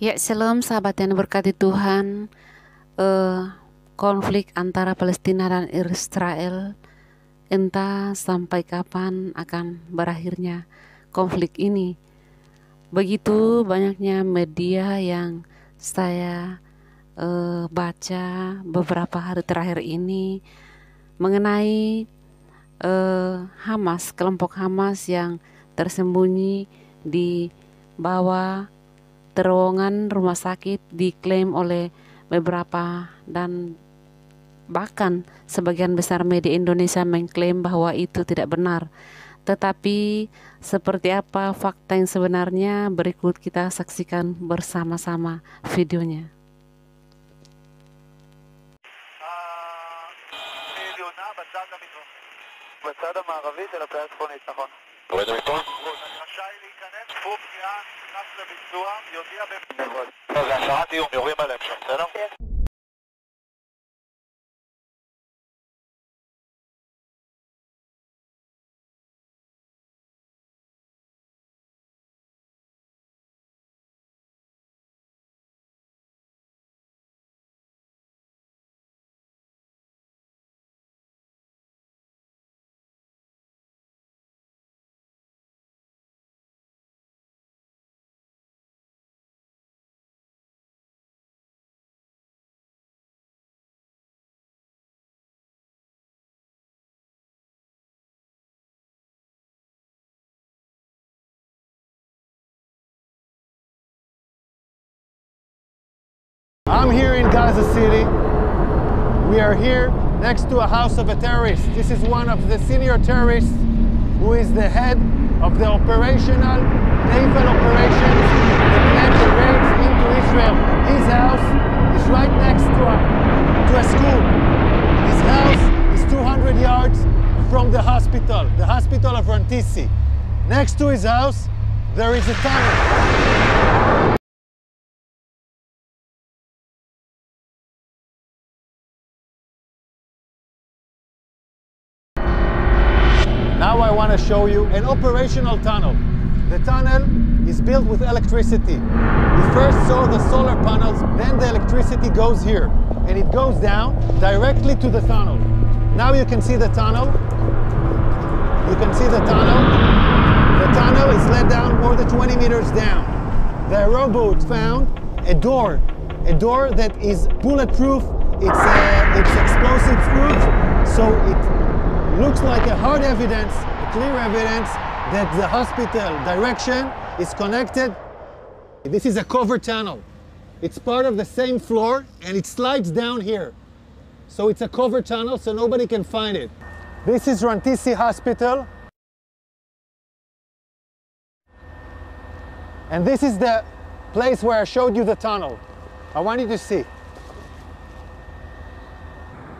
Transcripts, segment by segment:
Ya, shalom sahabat yang diberkati Tuhan. Konflik antara Palestina dan Israel, entah sampai kapan akan berakhirnya konflik ini. Begitu banyaknya media yang saya baca beberapa hari terakhir ini mengenai Hamas, kelompok Hamas yang tersembunyi di bawah terowongan rumah sakit, diklaim oleh beberapa dan bahkan sebagian besar media Indonesia mengklaim bahwa itu tidak benar. Tetapi seperti apa fakta yang sebenarnya, berikut kita saksikan bersama-sama videonya. בצד המערבי של הפאה הצפונית, נכון. עובד המספון? אני רשאי להיכנס, תחום פגיעה, נכנס לביצוע, יודיע נכון. זה השערת איום, יורים עליהם שם, בסדר? I'm here in Gaza City. We are here next to a house of a terrorist. This is one of the senior terrorists who is the head of the operational naval operations that led the raids into Israel. His house is right next to a school. His house is 200 yards from the hospital of Rantisi. Next to his house, there is a tunnel. Now I want to show you an operational tunnel. The tunnel is built with electricity. We first saw the solar panels, then the electricity goes here, and it goes down directly to the tunnel. Now you can see the tunnel. You can see the tunnel. The tunnel is let down more than 20 meters down. The rowboat found a door that is bulletproof. It's explosive proof, so it looks like a hard evidence, a clear evidence that the hospital direction is connected. This is a cover tunnel. It's part of the same floor and it slides down here. So it's a cover tunnel so nobody can find it. This is Rantisi Hospital. And this is the place where I showed you the tunnel. I want you to see.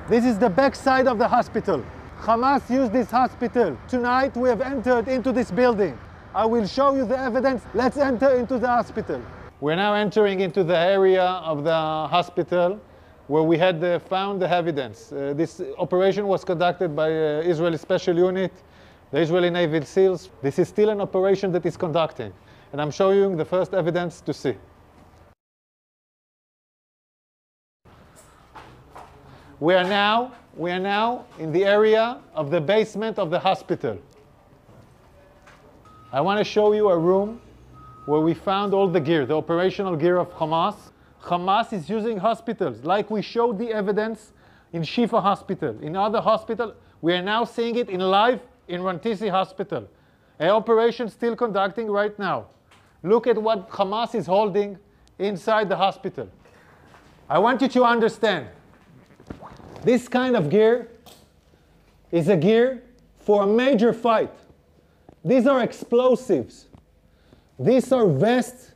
This is the back side of the hospital. Hamas used this hospital. Tonight we have entered into this building. I will show you the evidence. Let's enter into the hospital. We're now entering into the area of the hospital where we had found the evidence. This operation was conducted by Israeli Special Unit, the Israeli Navy SEALs. This is still an operation that is conducting. And I'm showing you the first evidence to see. We are now in the area of the basement of the hospital. I want to show you a room where we found all the gear, the operational gear of Hamas. Hamas is using hospitals, like we showed the evidence in Shifa Hospital. In other hospitals, we are now seeing it in live in Rantisi Hospital. An operation still conducting right now. Look at what Hamas is holding inside the hospital. I want you to understand, this kind of gear is a gear for a major fight. These are explosives. These are vests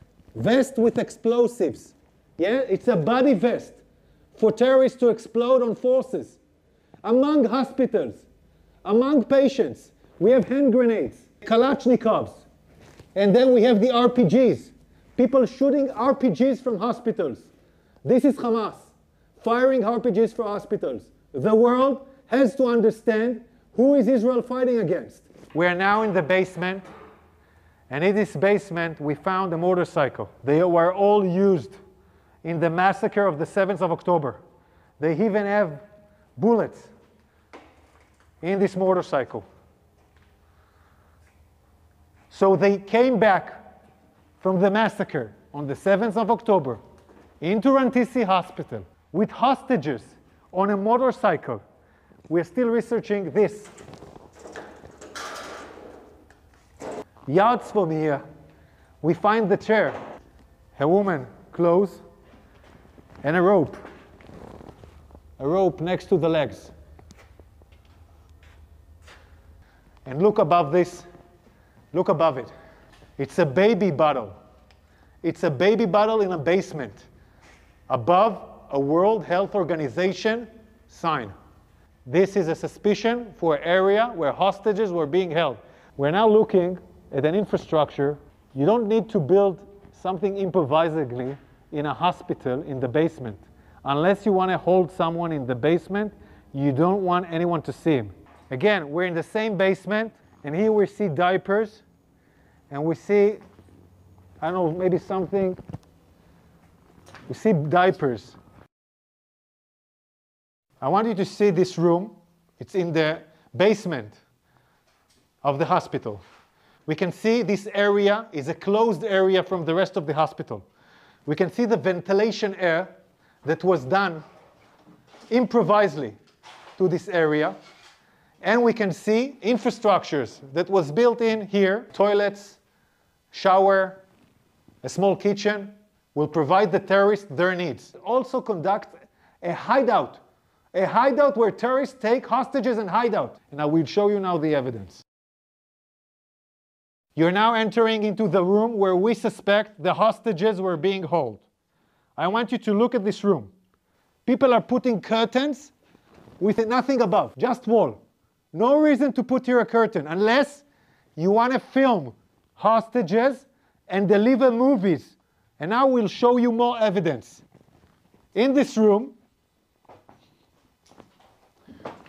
with explosives. Yeah, it's a body vest for terrorists to explode on forces. Among hospitals, among patients, we have hand grenades, Kalashnikovs, and then we have the RPGs. People shooting RPGs from hospitals. This is Hamas firing RPGs for hospitals. The world has to understand who is Israel fighting against. We are now in the basement, And in this basement, we found a motorcycle. They were all used in the massacre of the 7th of October. They even have bullets in this motorcycle. So they came back from the massacre on the 7th of October into Rantisi Hospital with hostages on a motorcycle. We're still researching this. Yards from here, we find the chair, a woman, clothes, and a rope. A rope next to the legs. And look above this. Look above it. It's a baby bottle. It's a baby bottle in a basement. Above a World Health Organization sign. This is a suspicion for an area where hostages were being held. We're now looking at an infrastructure. You don't need to build something improvisedly in a hospital in the basement. Unless you want to hold someone in the basement, you don't want anyone to see him. Again, we're in the same basement, and here we see diapers, and we see, I don't know, maybe something. We see diapers. I want you to see this room. It's in the basement of the hospital. We can see this area is a closed area from the rest of the hospital. We can see the ventilation air that was done improvisedly to this area. And we can see infrastructures that was built in here, toilets, shower, a small kitchen, will provide the terrorists their needs. Also conduct a hideout where terrorists take hostages and hide out. And I will show you now the evidence. You're now entering into the room where we suspect the hostages were being held. I want you to look at this room. People are putting curtains with nothing above, just wall. No reason to put here a curtain unless you want to film hostages and deliver movies. And now we'll show you more evidence. In this room,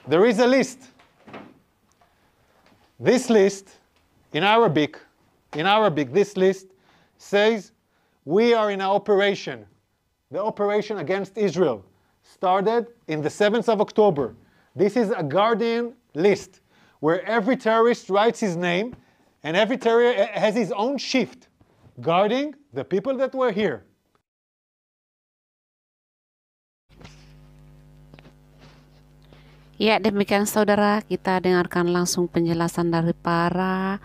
there is a list. This list, in Arabic, this list says, we are in an operation. The operation against Israel started in the 7th of October. This is a Guardian list where every terrorist writes his name and every terrorist has his own shift guarding the people that were here. Ya, demikian saudara, kita dengarkan langsung penjelasan dari para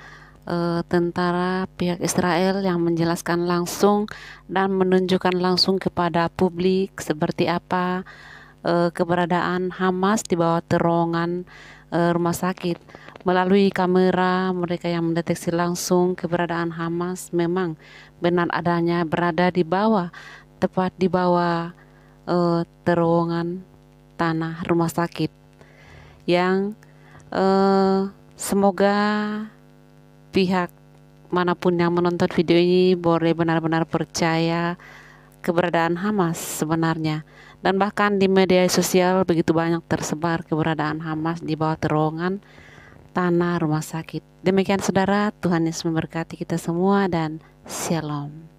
tentara pihak Israel yang menjelaskan langsung dan menunjukkan langsung kepada publik seperti apa keberadaan Hamas di bawah terowongan rumah sakit. Melalui kamera mereka yang mendeteksi langsung keberadaan Hamas memang benar adanya berada di bawah, tepat di bawah terowongan tanah rumah sakit. Yang semoga pihak manapun yang menonton video ini boleh benar-benar percaya keberadaan Hamas sebenarnya. Dan bahkan di media sosial begitu banyak tersebar keberadaan Hamas di bawah terowongan tanah rumah sakit. Demikian saudara, Tuhan Yesus memberkati kita semua dan Shalom.